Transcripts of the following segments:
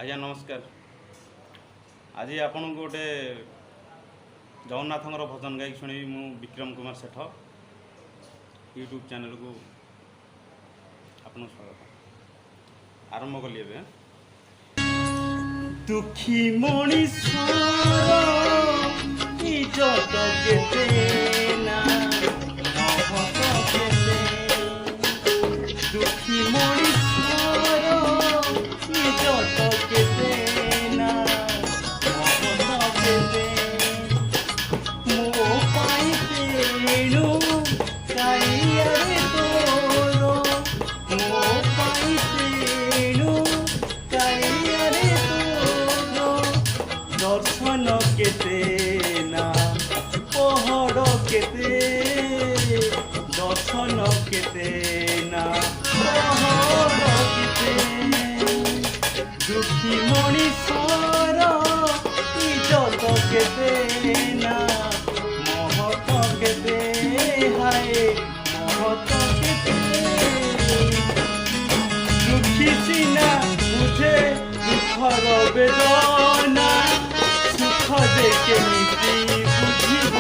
आज्ञा नमस्कार। आज आपन को गोटे जगन्नाथ भजन गायक शुणी मु विक्रम कुमार सेठ यूट्यूब चैनल को आपन स्वागत आरंभ कलिए बे। दुखी मनीषर इज्जत केते ना दुखी मनीषर इज्जत केते ना केते मो पाई तेणु काइयारे तोर मो पाई तेणु काइयारे तोर दर्शन केते ना पहड़ केते दर्शन केते ना पहड़ केते दुखी मनीषर इज्जत केते ना महत केते हाय महत केते दुखी सिना बुझे दुखर बेदना सुख दे केमिति बुझिब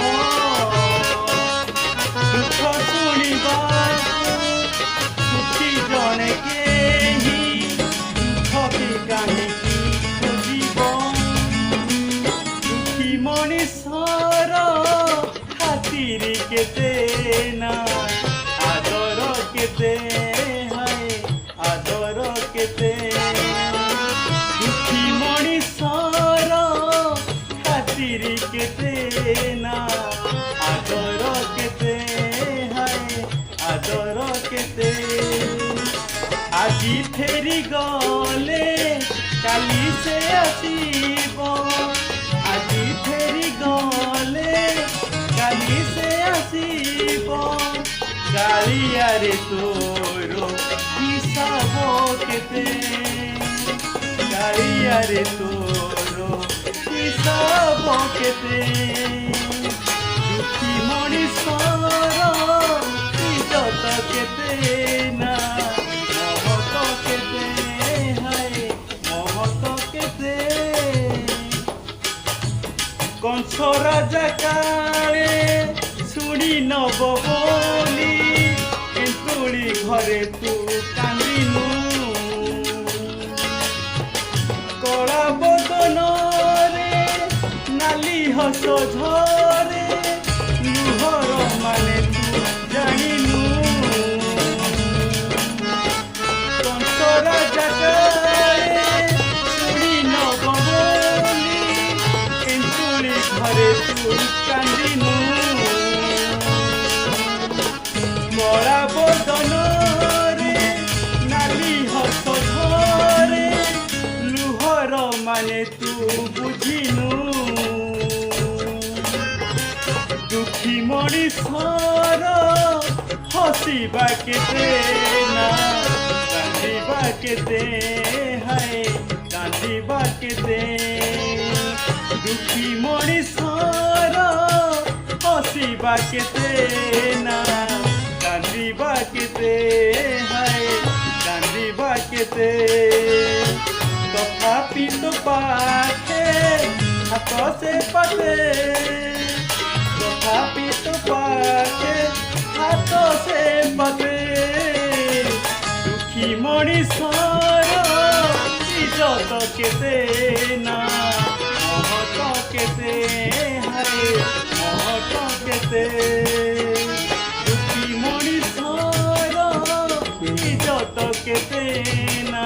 दुख शुणिबा सुखी जने केही दुख भी काहिकी बुझिब दुखी मनीषर खातिर केते ना आदर केते हाय आदर केते दुखी मनीषर खातिर केते ना आदर केते हाय आदर केते आजी फेरी गले काली से आसीब आजी फेरी गले काली से आसीब गालियारे तोरो हिसाब केते गालियारे तोरो हिसाब केते दुखी मनीषर इज्जत केते ना महत केते हाय महत केते कंस राजा काले शुणी नब बोली एंतुड़ी घरे तू कांदिनु कला बदन रे नाली हस झरे लुहर माने तू जानिनु कंस राजा काले शुणी नब बोली एंतुड़ी घरे तू कांदिनु कला बदन रे नाली हस झरे लुहर माने तू बुझिनु दुखी मनीषर हसिबा केते ना कांदिबा केते हाय कांदिबा केते दुखी मनीषर हसिबा केते ना कांदिबा केते हाय कांदिबा केते तथापि तो पाखे हाथ से पते तथापि तो पाखे हाथ से पते दुखी मनीषर इज्जत केते ना महत केते हाय महत केते दुखी मनीषर इज्जत केते ना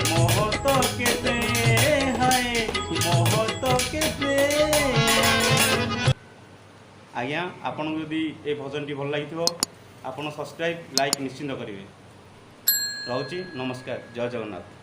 महत केते हाय महत केते। आज्ञा आपन यदि ए भजन टी भल लगी आपन सब्सक्राइब लाइक निश्चिंत करेंगे। रोची नमस्कार। जय जगन्नाथ।